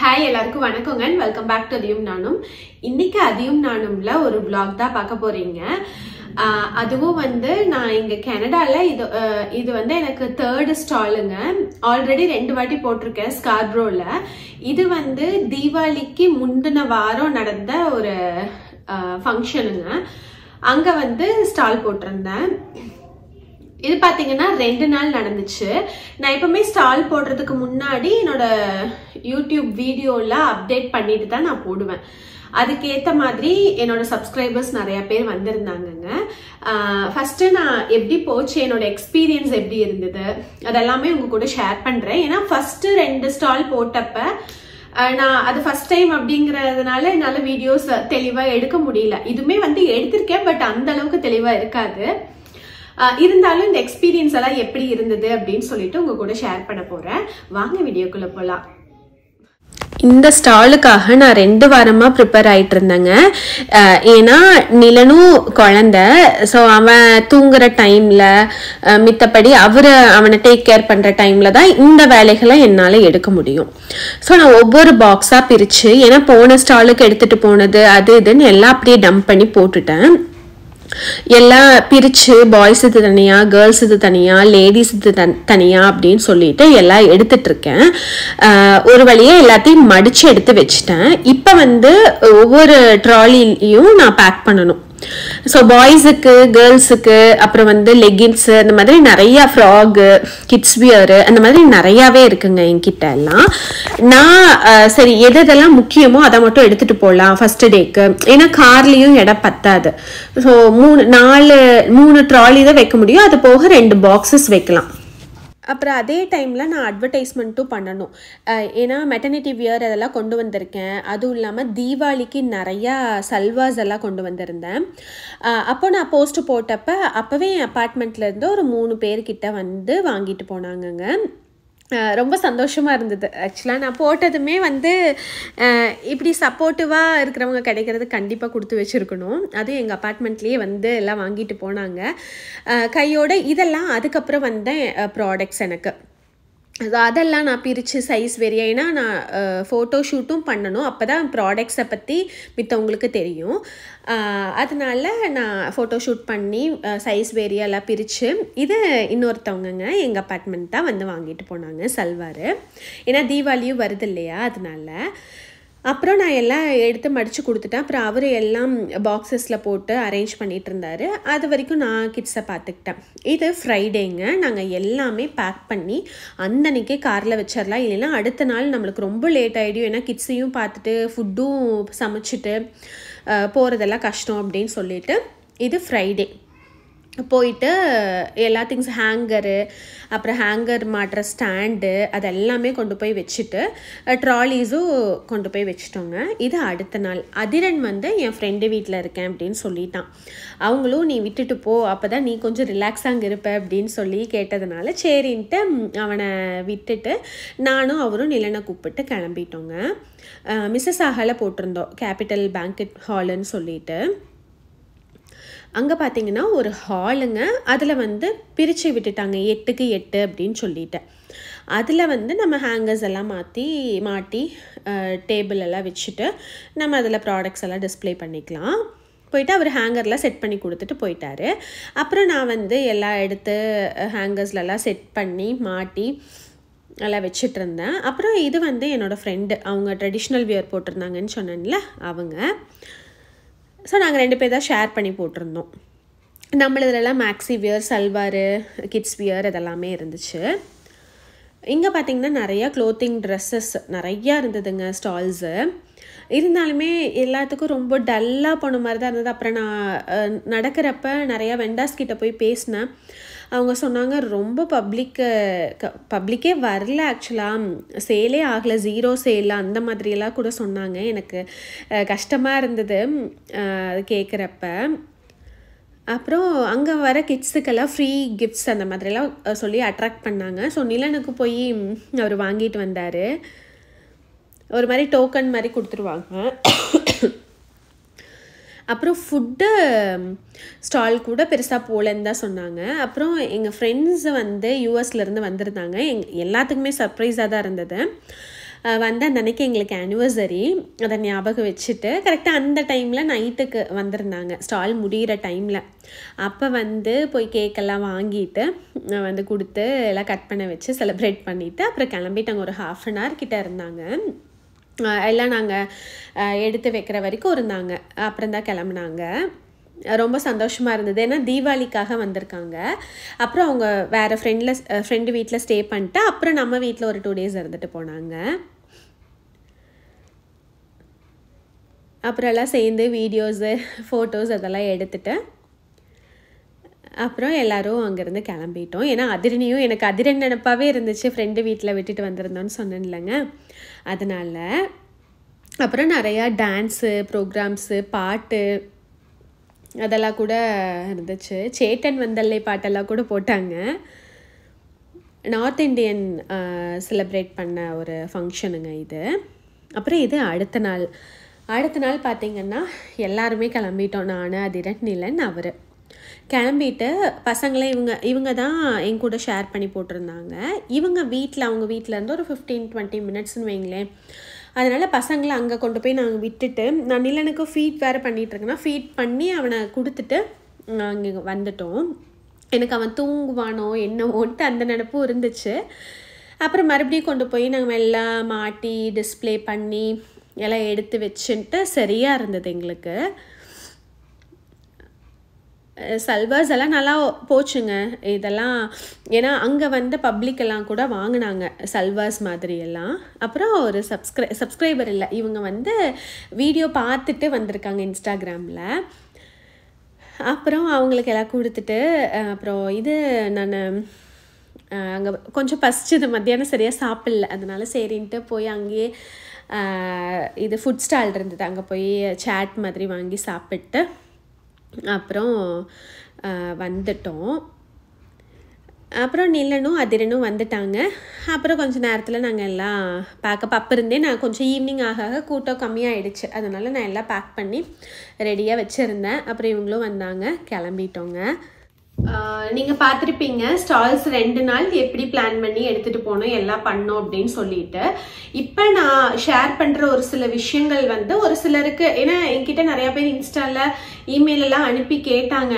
Hi எல்லாருக்கும் வணக்கங்க and welcome back to அதியும் நானும். இன்னைக்கு அதியும் நானும்ல ஒரு vlog தான் பார்க்க போறீங்க. அதுவும் வந்து நான் இங்க கனடால இது வந்து எனக்கு தேர்ட் ஸ்டாலுங்க. ஆல்ரெடி 2 வாட்டி போட்டிருக்கேன் ஸ்கார்ப்ரோல. இது வந்து தீபாவளிக்கு முந்தின வாரம் நடந்த ஒரு ஃபங்க்ஷனுங்க. அங்க வந்து ஸ்டால் போட்டிருந்தேன். இது பாத்தீங்கன்னா 2 நாள் நடந்துச்சு. நான் எப்பவுமே ஸ்டால் போடுறதுக்கு முன்னாடி என்னோட யூடியூப் வீடியோல அப்டேட் பண்ணிட்டு தான் நான் போடுவேன். அதுக்கேற்ற மாதிரி என்னோட சப்ஸ்கிரைபர்ஸ் நிறைய பேர் வந்திருந்தாங்கங்க. ஃபர்ஸ்ட் நான் எப்படி போச்சு, என்னோட எக்ஸ்பீரியன்ஸ் எப்படி இருந்தது அதெல்லாமே உங்க கூட ஷேர் பண்றேன். ஏன்னா ஃபர்ஸ்ட் 2 ஸ்டால் போட்டப்ப நான் அது ஃபர்ஸ்ட் டைம் அப்படிங்கறதுனால என்னால வீடியோஸ் தெளிவா எடுக்க முடியல. இதுமே வந்து எடுத்திருக்கேன், பட் அந்த அளவுக்கு தெளிவா இருக்காது. இருந்தாலும் இந்த எக்ஸ்பீரியன்ஸ் எல்லாம் எப்படி இருந்தது அப்படின்னு சொல்லிட்டு உங்க கூட ஷேர் பண்ண போறேன். வாங்க வீடியோக்குள்ள போலாம். இந்த ஸ்டாலுக்காக நான் 2 வாரமா ப்ரிப்பேர் ஆயிட்டு இருந்தேங்க. ஏன்னா நிலனும் குழந்தை, ஸோ அவன் தூங்குற டைம்ல மித்தபடி அவனை டேக் கேர் பண்ற டைம்ல தான் இந்த வேலைகளை என்னால எடுக்க முடியும். ஸோ நான் ஒவ்வொரு பாக்ஸா பிரிச்சு, ஏன்னா போன ஸ்டாலுக்கு எடுத்துட்டு போனது அது இதுன்னு எல்லாம் அப்படியே டம்ப் பண்ணி போட்டுட்டேன். எல்லாம் பிரிச்சு பாய்ஸ் இது தனியா, கேர்ள்ஸ் இது தனியா, லேடிஸ் இது தனியா அப்படின்னு சொல்லிட்டு எல்லாம் எடுத்துட்டு இருக்கேன். ஒரு வழியா எல்லாத்தையும் மடிச்சு எடுத்து வச்சுட்டேன். இப்ப வந்து ஒவ்வொரு ட்ராலிலையும் நான் பேக் பண்ணணும். ஸோ பாய்ஸுக்கு, கேர்ள்ஸுக்கு, அப்புறம் வந்து லெகின்ஸ், அந்த மாதிரி நிறைய ஃப்ராகு, கிட்ஸ் வியரு, அந்த மாதிரி நிறையாவே இருக்குங்க என்கிட்ட எல்லாம். நான் சரி எதெல்லாம் முக்கியமோ அதை மட்டும் எடுத்துட்டு போகலாம் ஃபர்ஸ்ட் டேக்கு. ஏன்னா கார்லயும் இடம் பத்தாது. ஸோ 3 ட்ராலி தான் வைக்க முடியும். அது போக 2 பாக்ஸஸ் வைக்கலாம். அப்புறம் அதே டைமில் நான் அட்வர்டைஸ்மெண்ட்டும் பண்ணணும். ஏன்னா மெட்டர்னிட்டி வியர் அதெல்லாம் கொண்டு வந்திருக்கேன். அதுவும் இல்லாமல் தீபாவளிக்கு நிறையா சல்வாஸ் எல்லாம் கொண்டு வந்திருந்தேன். அப்போ நான் போஸ்ட் போட்டப்போ அப்போவே என் அப்பார்ட்மெண்ட்லேருந்து ஒரு 3 பேர்கிட்ட வந்து வாங்கிட்டு போனாங்கங்க. ரொம்ப சந்தோஷமாக இருந்தது. ஆக்சுவலாக நான் போட்டதுமே வந்து இப்படி சப்போர்ட்டிவாக இருக்கிறவங்க கிடைக்கிறது கண்டிப்பாக கொடுத்து வச்சுருக்கணும். அதுவும் எங்கள் அப்பார்ட்மெண்ட்லேயே வந்து எல்லாம் வாங்கிட்டு போனாங்க கையோட. இதெல்லாம் அதுக்கப்புறம் வந்த ப்ராடக்ட்ஸ் எனக்கு. அதெல்லாம் நான் பிரித்து சைஸ் வேரியா, ஏன்னா நான் ஃபோட்டோ ஷூட்டும் பண்ணணும். அப்போ தான் ப்ராடக்ட்ஸை பற்றி மித்தவங்களுக்கு தெரியும். அதனால நான் ஃபோட்டோ ஷூட் பண்ணி சைஸ் வேரியா எல்லாம் பிரித்து, இது இன்னொருத்தவங்கங்க எங்கள் அப்பார்ட்மெண்ட் தான் வந்து வாங்கிட்டு போனாங்க சல்வார். ஏன்னா தீபாவளியும் வருது இல்லையா, அதனால. அப்புறம் நான் எல்லாம் எடுத்து மடித்து கொடுத்துட்டேன். அப்புறம் அவர் எல்லாம் பாக்ஸஸில் போட்டு அரேஞ்ச் பண்ணிகிட்டு இருந்தார். அது வரைக்கும் நான் கிட்ஸை பார்த்துக்கிட்டேன். இது ஃப்ரைடேங்க. நாங்கள் எல்லாமே பேக் பண்ணி அன்னைக்கே காரில் வச்சிடலாம், இல்லைன்னா அடுத்த நாள் நம்மளுக்கு ரொம்ப லேட் ஆகிடும். ஏன்னா கிட்ஸையும் பார்த்துட்டு ஃபுட்டும் சமைச்சிட்டு போகிறதெல்லாம் கஷ்டம் அப்படின்னு சொல்லிட்டு இது ஃப்ரைடே போயிட்டு எல்லா திங்ஸ், ஹேங்கரு, அப்புறம் ஹேங்கர் மாட்டுற ஸ்டாண்டு, அதெல்லாமே கொண்டு போய் வச்சுட்டு ட்ராலிஸும் கொண்டு போய் வச்சுட்டோங்க. இது அடுத்த நாள். அதிரன் வந்து என் ஃப்ரெண்டு வீட்டில் இருக்கேன் அப்படின்னு சொல்லிட்டான். அவங்களும் நீ விட்டுட்டு போ, அப்போ தான் நீ கொஞ்சம் ரிலாக்ஸாக அங்கே இருப்ப அப்படின்னு சொல்லி கேட்டதுனால சரின்ட்டு அவனை விட்டுட்டு நானும் அவரும் நிலனை கூப்பிட்டு கிளம்பிட்டோங்க. மிஸ்ஸஸ் ஆகால போட்டிருந்தோம், கேபிட்டல் பேங்கெட் ஹாலுன்னு சொல்லிட்டு. அங்கே பார்த்தீங்கன்னா ஒரு ஹாலுங்க. அதில் வந்து பிரித்து விட்டுட்டாங்க 8க்கு 8 அப்படின்னு சொல்லிட்டு. அதில் வந்து நம்ம ஹேங்கர்ஸ் எல்லாம் மாட்டி டேபிள் எல்லாம் வச்சுட்டு நம்ம அதில் ப்ராடக்ட்ஸ் எல்லாம் டிஸ்பிளே பண்ணிக்கலாம். போயிட்டு அவர் ஹேங்கர்லாம் செட் பண்ணி கொடுத்துட்டு போயிட்டாரு. அப்புறம் நான் வந்து எல்லாம் எடுத்து ஹேங்கர்ஸ்லலாம் செட் பண்ணி மாட்டி எல்லாம் வச்சுட்டு இருந்தேன். அப்புறம் இது வந்து என்னோடய ஃப்ரெண்டு, அவங்க ட்ரெடிஷ்னல் வியர் போட்டிருந்தாங்கன்னு சொன்னேன்ல அவங்க. ஸோ நாங்கள் 2 பேர் தான் ஷேர் பண்ணி போட்டிருந்தோம். நம்மளதுலலாம் maxi wear, salwar, kids wear இதெல்லாமே இருந்துச்சு. இங்கே பார்த்திங்கன்னா நிறையா க்ளோத்திங், ட்ரெஸ்ஸஸ் நிறையா இருந்ததுங்க ஸ்டால்ஸு. இருந்தாலுமே எல்லாத்துக்கும் ரொம்ப டல்லாக போன மாதிரி தான் இருந்தது. அப்புறம் நான் நடக்கிறப்ப நிறையா வெண்டாஸ் கிட்ட போய் பேசினேன். அவங்க சொன்னாங்க ரொம்ப பப்ளிக்கே வரல, ஆக்சுவலாக சேலே ஆகலை, 0 சேல் அந்த மாதிரியெல்லாம் கூட சொன்னாங்க. எனக்கு கஷ்டமாக இருந்தது அது கேட்குறப்ப. அப்புறம் அங்கே வர கிட்ஸுக்கெல்லாம் ஃப்ரீ கிஃப்ட்ஸ் அந்த மாதிரிலாம் சொல்லி அட்ராக்ட் பண்ணாங்க. ஸோ நிலனுக்கு போய் அவர் வாங்கிட்டு வந்தார். ஒரு மாதிரி டோக்கன் மாதிரி கொடுத்துருவாங்க. அப்புறம் ஃபுட்டு ஸ்டால் கூட பெருசாக போகலன்னு தான் சொன்னாங்க. அப்புறம் எங்கள் ஃப்ரெண்ட்ஸ் வந்து யூஎஸ்லேருந்து வந்திருந்தாங்க. எல்லாத்துக்குமே சர்ப்ரைஸாக தான் இருந்தது. வந்து அந்த அன்னைக்கு எங்களுக்கு ஆனிவர்சரி, அதை ஞாபகம் வச்சுட்டு கரெக்டாக அந்த டைமில் நைட்டுக்கு வந்திருந்தாங்க, ஸ்டால் முடிகிற டைமில். அப்போ வந்து போய் கேக்கெல்லாம் வாங்கிட்டு வந்து கொடுத்து எல்லாம் கட் பண்ண வச்சு செலிப்ரேட் பண்ணிவிட்டு அப்புறம் கிளம்பிட்டாங்க. ஒரு 1/2 an hour கிட்டே இருந்தாங்க. எல்லாம் நாங்கள் எடுத்து வைக்கிற வரைக்கும் இருந்தாங்க. அப்புறம் தான் கிளம்புனாங்க. ரொம்ப சந்தோஷமாக இருந்தது. ஏன்னா தீபாவளிக்காக வந்திருக்காங்க. அப்புறம் அவங்க வேறு ஃப்ரெண்டு வீட்டில் ஸ்டே பண்ணிட்டு அப்புறம் நம்ம வீட்டில் ஒரு 2 days இருந்துட்டு போனாங்க. அப்புறம் எல்லாம் சேர்ந்து வீடியோஸு ஃபோட்டோஸ் அதெல்லாம் எடுத்துகிட்டு அப்புறம் எல்லோரும் அங்கேருந்து கிளம்பிட்டோம். ஏன்னா அதிரணியும் எனக்கு அதிரன் நினப்பாவே இருந்துச்சு, ஃப்ரெண்டு வீட்டில் விட்டுட்டு வந்திருந்தோன்னு சொன்னேன் இல்லைங்க, அதனால். அப்புறம் நிறையா டான்ஸு ப்ரோக்ராம்ஸு பாட்டு அதெல்லாம் கூட இருந்துச்சு. சேட்டன் வந்தல்லே பாட்டெல்லாம் கூட போட்டாங்க. நார்த் இண்டியன் செலிப்ரேட் பண்ண ஒரு ஃபங்க்ஷனுங்க இது. அப்புறம் இது அடுத்த நாள் பார்த்திங்கன்னா எல்லாருமே கிளம்பிட்டோம். நான், அதிரன், நிலன், அவர் கிளம்பிட்டு பசங்களை இவங்க தான் என் கூட ஷேர் பண்ணி போட்டிருந்தாங்க. அவங்க வீட்டிலேருந்து ஒரு 15-20 minutesன்னு வைங்களேன். அதனால் பசங்களை அங்கே கொண்டு போய் நாங்கள் விட்டுட்டு, நான் நிலனுக்கு ஃபீட் வேறு பண்ணிகிட்ருக்கேன்னா ஃபீட் பண்ணி அவனை கொடுத்துட்டு அங்கே வந்துட்டோம். எனக்கு அவன் தூங்குவானோ என்னவோன்ட்டு அந்த நினப்பும் இருந்துச்சு. அப்புறம் மறுபடியும் கொண்டு போய் நாங்கள் எல்லாம் மாட்டி டிஸ்பிளே பண்ணி எல்லாம் எடுத்து வச்சுன்ட்டு சரியாக இருந்தது எங்களுக்கு. சல்வாஸ் எல்லாம் நல்லா போச்சுங்க இதெல்லாம். ஏன்னா அங்கே வந்து பப்ளிக்கெல்லாம் கூட வாங்கினாங்க சல்வாஸ் மாதிரி எல்லாம். அப்புறம் ஒரு சப்ஸ்கிரைபர் இல்லை, இவங்க வந்து வீடியோ பார்த்துட்டு வந்திருக்காங்க இன்ஸ்டாகிராமில். அப்புறம் அவங்களுக்கு எல்லாம் கொடுத்துட்டு அப்புறம் இது நான் அங்கே கொஞ்சம் பசிச்சது, மத்தியானம் சரியாக சாப்பிடல, அதனால சரின்ட்டு போய் அங்கேயே இது ஃபுட் ஸ்டால் இருந்தது, அங்கே போய் சாட் மாதிரி வாங்கி சாப்பிட்டு அப்புறம் வந்துட்டோம். அப்புறம் நிலனும் அதிரனும் வந்துட்டாங்க. அப்புறம் கொஞ்சம் நேரத்தில் நாங்கள் எல்லாம் பேக்கப் அப்போ இருந்தே நான் கொஞ்சம் ஈவினிங் ஆக கூட்டம் கம்மியாகிடுச்சு, அதனால் நான் எல்லாம் பேக் பண்ணி ரெடியாக வச்சுருந்தேன். அப்புறம் இவங்களும் வந்தாங்க, கிளம்பிட்டோங்க. நீங்கள் பார்த்துருப்பீங்க ஸ்டால்ஸ் 2 நாள் எப்படி பிளான் பண்ணி எடுத்துகிட்டு போகணும் எல்லாம் பண்ணோம் அப்படின்னு சொல்லிட்டு. இப்போ நான் ஷேர் பண்ணுற ஒரு சில விஷயங்கள் வந்து ஒரு சிலருக்கு, ஏன்னா என்கிட்ட நிறையா பேர் இன்ஸ்டாவில் இமெயிலெல்லாம் அனுப்பி கேட்டாங்க,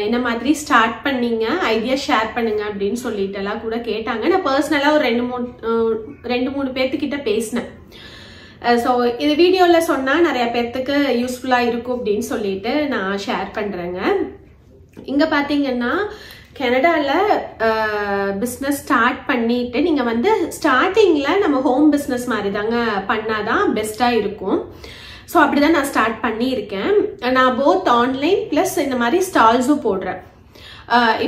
என்ன மாதிரி ஸ்டார்ட் பண்ணீங்க, ஐடியா ஷேர் பண்ணுங்க அப்படின்னு சொல்லிட்டு எல்லாம் கூட கேட்டாங்க. நான் பர்சனலாக ஒரு 2-3 பேர்த்துக்கிட்ட பேசினேன். ஸோ இது வீடியோவில் சொன்னால் நிறையா பேர்த்துக்கு யூஸ்ஃபுல்லாக இருக்கும் அப்படின்னு சொல்லிட்டு நான் ஷேர் பண்ணுறேங்க. இங்கே பார்த்தீங்கன்னா கனடாவில் பிஸ்னஸ் ஸ்டார்ட் பண்ணிட்டு நீங்கள் வந்து ஸ்டார்டிங்கில் நம்ம ஹோம் பிஸ்னஸ் மாதிரி தாங்க பண்ணாதான் பெஸ்ட்டாக இருக்கும். ஸோ அப்படி தான் நான் ஸ்டார்ட் பண்ணியிருக்கேன். நான் போத் ஆன்லைன் ப்ளஸ் இந்த மாதிரி ஸ்டால்ஸும் போடுறேன்.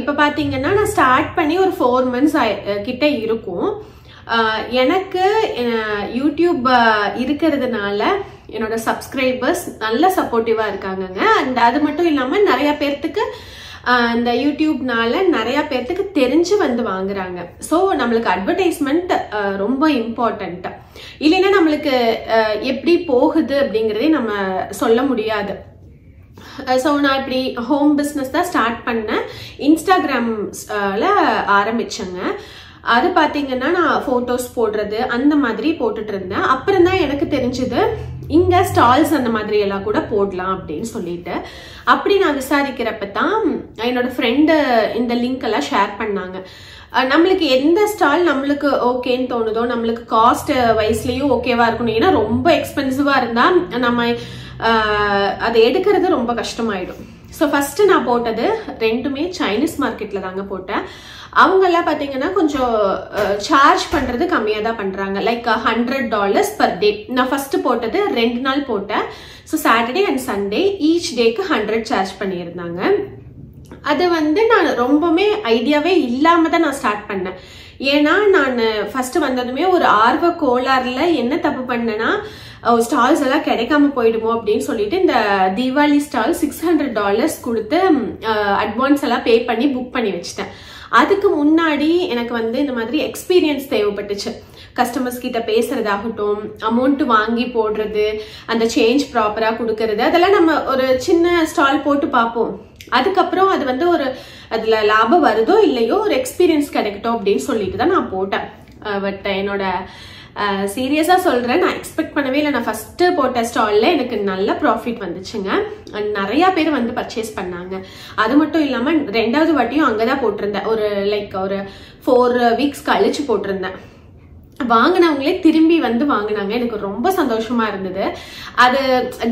இப்போ பார்த்தீங்கன்னா நான் ஸ்டார்ட் பண்ணி ஒரு 4 months கிட்ட இருக்கும். எனக்கு யூடியூப் இருக்கிறதுனால என்னோட சப்ஸ்கிரைபர்ஸ் நல்ல சப்போர்ட்டிவாக இருக்காங்கங்க. அண்ட் அது மட்டும் இல்லாமல் நிறையா பேர்த்துக்கு இந்த யூடியூப்னால நிறையா பேர்த்துக்கு தெரிஞ்சு வந்து வாங்குறாங்க. ஸோ நம்மளுக்கு அட்வர்டைஸ்மெண்ட் ரொம்ப இம்பார்ட்டண்ட். இல்லைன்னா நம்மளுக்கு எப்படி போகுது அப்படிங்கிறதே நம்ம சொல்ல முடியாது. ஸோ நான் இப்படி ஹோம் பிஸ்னஸ் தான் ஸ்டார்ட் பண்ணேன். இன்ஸ்டாகிராம்ல ஆரம்பிச்சேங்க. அது பார்த்தீங்கன்னா நான் ஃபோட்டோஸ் போடுறது அந்த மாதிரி போட்டுட்டு இருந்தேன். அப்புறம் தான் எனக்கு தெரிஞ்சது இங்கே ஸ்டால்ஸ் அந்த மாதிரி எல்லாம் கூட போடலாம் அப்படின்னு சொல்லிட்டு. அப்படி நான் விசாரிக்கிறப்ப தான் என்னோட ஃப்ரெண்டு இந்த லிங்க் எல்லாம் ஷேர் பண்ணாங்க. நம்மளுக்கு எந்த ஸ்டால் நம்மளுக்கு ஓகேன்னு தோணுதோ, நம்மளுக்கு காஸ்ட் வைஸ்லேயும் ஓகேவா இருக்கணும். ஏன்னா ரொம்ப எக்ஸ்பென்சிவாக இருந்தால் நம்ம அதை எடுக்கிறது ரொம்ப கஷ்டமாயிடும். ஸோ ஃபஸ்ட்டு நான் போட்டது 2மே சைனீஸ் மார்க்கெட்டில் தாங்க போட்டேன். அவங்கெல்லாம் பார்த்தீங்கன்னா கொஞ்சம் சார்ஜ் பண்ணுறது கம்மியாக தான் பண்ணுறாங்க. Like $100 per day. நான் ஃபஸ்ட்டு போட்டது 2 நாள் போட்டேன். So Saturday and Sunday each டேக்கு 100 சார்ஜ் பண்ணியிருந்தாங்க. அது வந்து நான் ரொம்பவுமே ஐடியாவே இல்லாமல் தான் நான் ஸ்டார்ட் பண்ணேன். ஏன்னா நான் ஃபஸ்ட்டு வந்ததுமே ஒரு ஆர்வ கோளாறுல என்ன தப்பு பண்ணேன்னா, ஸ்டால்ஸ் எல்லாம் கிடைக்காம போயிடுமோ அப்படின்னு சொல்லிட்டு இந்த தீபாவளி ஸ்டால் $600 கொடுத்து அட்வான்ஸ் எல்லாம் பே பண்ணி புக் பண்ணி வச்சுட்டேன். அதுக்கு முன்னாடி எனக்கு வந்து இந்த மாதிரி எக்ஸ்பீரியன்ஸ் தேவைப்பட்டுச்சு. கஸ்டமர்ஸ் கிட்ட பேசுறதாகட்டும், அமௌண்ட் வாங்கி போடுறது, அந்த சேஞ்ச் ப்ராப்பராக கொடுக்கறது, அதெல்லாம் நம்ம ஒரு சின்ன ஸ்டால் போட்டு பார்ப்போம். அதுக்கப்புறம் அது வந்து ஒரு அதுல லாபம் வருதோ இல்லையோ ஒரு எக்ஸ்பீரியன்ஸ் கிடைக்கட்டும் அப்படின்னு சொல்லிட்டு தான் நான் போட்டேன். பட் என்னோட சீரியஸா சொல்றேன், நான் எக்ஸ்பெக்ட் பண்ணவே இல்லை. நான் ஃபர்ஸ்ட் போட்ட ஸ்டால்ல எனக்கு நல்ல ப்ராஃபிட் வந்துச்சுங்க. நிறைய பேர் வந்து பர்ச்சேஸ் பண்ணாங்க. அது மட்டும் இல்லாம 2வது வாட்டியும் அங்கதான் போட்டிருந்தேன். ஒரு 4 வீக்ஸ் கழிச்சு போட்டிருந்தேன். வாங்கினவங்களே திரும்பி வந்து வாங்கினாங்க. எனக்கு ரொம்ப சந்தோஷமா இருந்தது. அது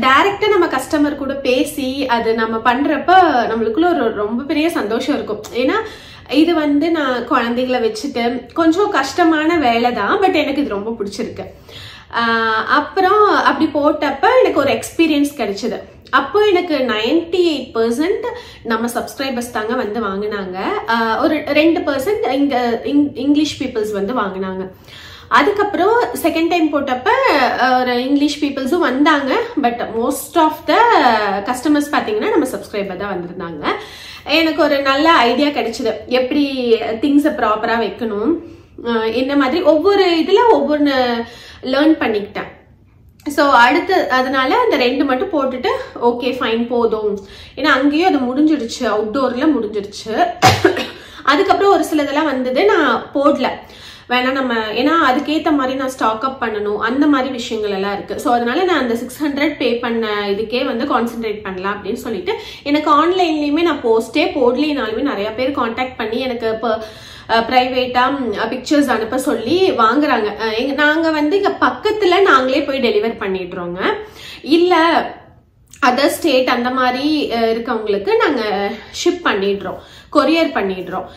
டைரக்டா நம்ம கஸ்டமர் கூட பேசி அது நம்ம பண்றப்ப நம்மளுக்குள்ள ஒரு ரொம்ப பெரிய சந்தோஷம் இருக்கும். ஏன்னா இது வந்து நான் குழந்தைகளை வச்சுட்டு கொஞ்சம் கஷ்டமான வேலை தான், பட் எனக்கு இது ரொம்ப பிடிச்சிருக்கு. அப்புறம் அப்படி போட்டப்ப எனக்கு ஒரு எக்ஸ்பீரியன்ஸ் கிடைச்சது. அப்போ எனக்கு 98% நம்ம சப்ஸ்கிரைபர்ஸ் தாங்க வந்து வாங்கினாங்க. ஒரு 2% இங்க இங்கிலீஷ் பீப்புள்ஸ் வந்து வாங்கினாங்க. அதுக்கப்புறம் செகண்ட் டைம் போட்டப்ப ஒரு இங்கிலீஷ் பீப்புள்ஸும் வந்தாங்க. But most of the customers பார்த்தீங்கன்னா நம்ம சப்ஸ்கிரைபர் தான் வந்திருந்தாங்க. எனக்கு ஒரு நல்ல ஐடியா கிடைச்சது, எப்படி திங்ஸை ப்ராப்பரா வைக்கணும், என்ன மாதிரி ஒவ்வொரு இதுல ஒவ்வொன்று லேர்ன் பண்ணிக்கிட்டேன். ஸோ அடுத்து அதனால அந்த 2 மட்டும் போட்டுட்டு ஓகே ஃபைன் போதும். ஏன்னா அங்கேயும் அது முடிஞ்சிடுச்சு, அவுட்டோர்ல முடிஞ்சிடுச்சு. அதுக்கப்புறம் ஒரு சிலதெல்லாம் வந்தது நான் போடல, வேணா நம்ம ஏன்னா அதுக்கேற்ற மாதிரி நான் ஸ்டாக் அப் பண்ணணும், அந்த மாதிரி விஷயங்கள் எல்லாம் இருக்கு. ஸோ அதனால நான் அந்த 600 பே பண்ண இதுக்கே வந்து கான்சென்ட்ரேட் பண்ணலாம் அப்படின்னு சொல்லிட்டு எனக்கு ஆன்லைன்லயுமே நான் போஸ்டே போடலினாலுமே நிறைய பேர் கான்டாக்ட் பண்ணி எனக்கு இப்போ பிரைவேட்டா பிக்சர்ஸ் அனுப்ப சொல்லி வாங்குறாங்க. நாங்க வந்து இங்க பக்கத்துல நாங்களே போய் டெலிவர் பண்ணிடுறோங்க. இல்ல அதர் ஸ்டேட் அந்த மாதிரி இருக்கவங்களுக்கு நாங்க ஷிப் பண்ணிடுறோம், கொரியர் பண்ணிடுறோம்.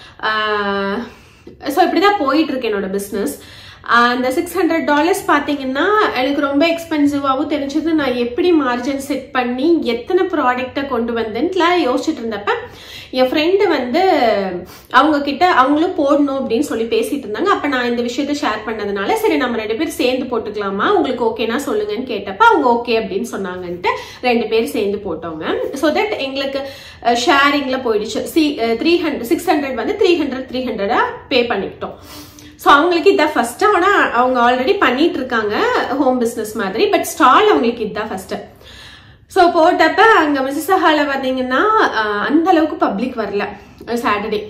ஸோ இப்படிதான் போயிட்டு இருக்கு என்னோட பிஸ்னஸ். அந்த $600 பாத்தீங்கன்னா எனக்கு ரொம்ப எக்ஸ்பென்சிவாகவும் தெரிஞ்சது. நான் எப்படி மார்ஜின் செட் பண்ணி எத்தனை ப்ராடக்டை கொண்டு வந்தேன்னு யோசிச்சுட்டு இருந்தப்ப என் ஃப்ரெண்டு வந்து அவங்க கிட்ட அவங்களும் போடணும் அப்படின்னு சொல்லி பேசிட்டு இருந்தாங்க. அப்ப நான் இந்த விஷயத்த ஷேர் பண்ணதுனால சரி நம்ம 2 பேர் சேர்ந்து போட்டுக்கலாமா, உங்களுக்கு ஓகேனா சொல்லுங்கன்னு கேட்டப்ப அவங்க ஓகே அப்படின்னு சொன்னாங்கன்ட்டு 2 பேர் சேர்ந்து போட்டோங்க. ஸோ தட் எங்களுக்கு ஷேரிங்ல போயிடுச்சு. 600 வந்து 300 பே பண்ணிக்கிட்டோம். ஸோ அவங்களுக்கு இதான் ஃபர்ஸ்ட். ஆனா அவங்க ஆல்ரெடி பண்ணிட்டு இருக்காங்க ஹோம் பிஸ்னஸ் மாதிரி, பட் ஸ்டால் அவங்களுக்கு இதுதான் ஃபர்ஸ்ட். ஸோ போட்டப்ப அங்க மிசிசஹால பாத்தீங்கன்னா அந்த அளவுக்கு பப்ளிக் வரல சாட்டர்டே.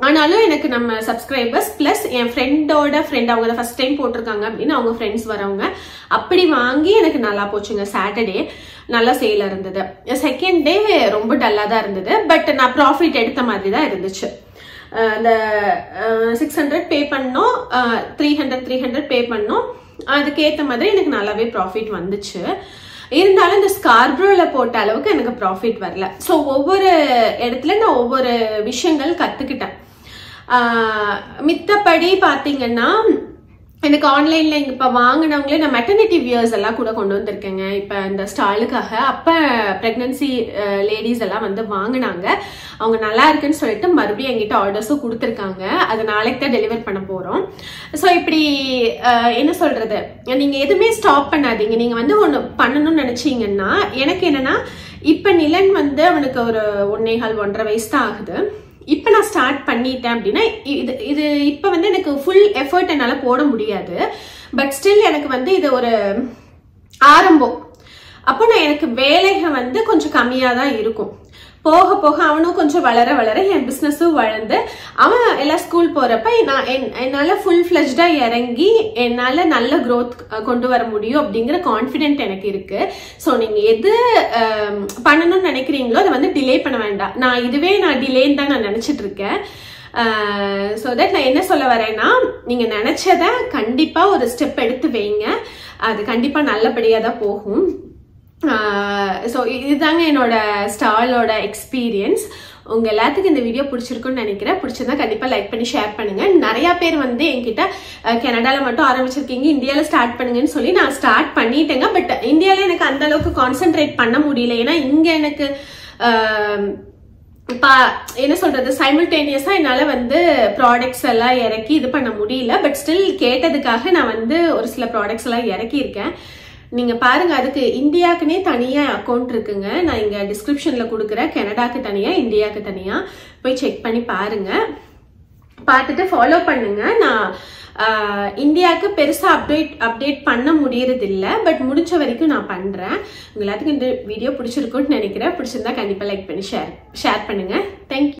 ஆனாலும் எனக்கு நம்ம சப்ஸ்கிரைபர்ஸ் பிளஸ் என் ஃப்ரெண்டோட ஃப்ரெண்ட் அவங்க ஃபர்ஸ்ட் டைம் போட்டிருக்காங்க அப்படின்னு அவங்க ஃப்ரெண்ட்ஸ் வரவங்க அப்படி வாங்கி எனக்கு நல்லா போச்சுங்க. சாட்டர்டே நல்லா சேல் இருந்தது. செகண்ட் டே ரொம்ப டல்லா தான் இருந்தது, பட் நான் ப்ராஃபிட் எடுத்த மாதிரி தான் இருந்துச்சு. அந்த 600 பே பண்ணோம், 300 பே பண்ணோம். அதுக்கேற்ற மாதிரி எனக்கு நல்லாவே ப்ராஃபிட் வந்துச்சு. இருந்தாலும் இந்த ஸ்கார்ப்ரோல போட்ட அளவுக்கு எனக்கு ப்ராஃபிட் வரல. ஸோ ஒவ்வொரு இடத்துல நான் ஒவ்வொரு விஷயங்கள் கத்துக்கிட்டேன். மித்தபடி பாத்தீங்கன்னா எனக்கு ஆன்லைன்ல இப்ப வாங்கினவங்களே நான் மெட்டர்னிட்டி வியர்ஸ் எல்லாம் கூட கொண்டு வந்திருக்கேங்க. இப்ப இந்த ஸ்டாலுக்காக அப்ப பிரெக்னன்சி லேடிஸ் எல்லாம் வந்து வாங்கினாங்க. அவங்க நல்லா இருக்குன்னு சொல்லிட்டு மறுபடியும் எங்கிட்ட ஆர்டர்ஸும் கொடுத்துருக்காங்க. அது நாளைக்கு தான் டெலிவர் பண்ண போறோம். ஸோ இப்படி என்ன சொல்றது, நீங்க எதுவுமே ஸ்டாப் பண்ணாதீங்க. நீங்க வந்து ஒண்ணு பண்ணணும்னு நினைச்சீங்கன்னா, எனக்கு என்னன்னா இப்ப நிலன் வந்து அவனுக்கு ஒரு 1.5 வயசு தான் ஆகுது. இப்ப நான் ஸ்டார்ட் பண்ணிட்டேன் அப்படின்னா இது இப்ப வந்து எனக்கு ஃபுல் எஃபர்ட் என்னால போட முடியாது. பட் ஸ்டில் எனக்கு வந்து இது ஒரு ஆரம்பம். அப்போ நான் எனக்கு வேலைகள் வந்து கொஞ்சம் கம்மியா தான் இருக்கும். போக போக அவனும் கொஞ்சம் வளர வளர என் பிசினஸும் வளர்ந்து அவன் எல்லாம் ஸ்கூல் போறப்ப என்னால ஃபுல் ஃபிளஜ்டா இறங்கி என்னால நல்ல growth கொண்டு வர முடியும் அப்படிங்கிற கான்பிடென்ட் எனக்கு இருக்கு. ஸோ நீங்க எது பண்ணணும்னு நினைக்கிறீங்களோ அதை வந்து டிலே பண்ண வேண்டாம். நான் டிலேன்னு தான் நான் நினைச்சிட்டு இருக்கேன். ஸோ தட் நான் என்ன சொல்ல வரேன்னா, நீங்க நினைச்சத கண்டிப்பா ஒரு ஸ்டெப் எடுத்து வைங்க. அது கண்டிப்பா நல்லபடியா தான் போகும். ஸோ இதுதாங்க என்னோட ஸ்டாலோட எக்ஸ்பீரியன்ஸ். உங்க எல்லாத்துக்கும் இந்த வீடியோ பிடிச்சிருக்குன்னு நினைக்கிறேன். பிடிச்சிருந்தா கண்டிப்பா லைக் பண்ணி ஷேர் பண்ணுங்க. நிறைய பேர் வந்து என்கிட்ட கனடால மட்டும் ஆரம்பிச்சிருக்கீங்க, இந்தியால ஸ்டார்ட் பண்ணுங்கன்னு சொல்லி நான் ஸ்டார்ட் பண்ணிட்டேங்க. பட் இந்தியால எனக்கு அந்த அளவுக்கு கான்சென்ட்ரேட் பண்ண முடியல. ஏன்னா இங்க எனக்கு என்ன சொல்றது, சைமல்டேனியஸா என்னால வந்து ப்ராடக்ட்ஸ் எல்லாம் இறக்கி இது பண்ண முடியல. பட் ஸ்டில் கேட்டதுக்காக நான் வந்து ஒரு சில ப்ராடக்ட்ஸ் எல்லாம் இறக்கி இருக்கேன். நீங்க பாருங்க, அதுக்கு இந்தியாக்குனே தனியா அக்கௌண்ட் இருக்குங்க. நான் இங்க டிஸ்கிரிப்ஷன்ல கொடுக்குறேன். கனடாக்கு தனியா, இந்தியாவுக்கு தனியா போய் செக் பண்ணி பாருங்க. பார்த்துட்டு ஃபாலோ பண்ணுங்க. நான் இந்தியாவுக்கு பெருசா அப்டேட் பண்ண முடியறது இல்ல. பட் முடிஞ்ச வரைக்கும் நான் பண்றேன். உங்க எல்லாத்துக்கும் இந்த வீடியோ பிடிச்சிருக்குன்னு நினைக்கிறேன். பிடிச்சிருந்தா கண்டிப்பா லைக் பண்ணி ஷேர் பண்ணுங்க. தேங்க்யூ.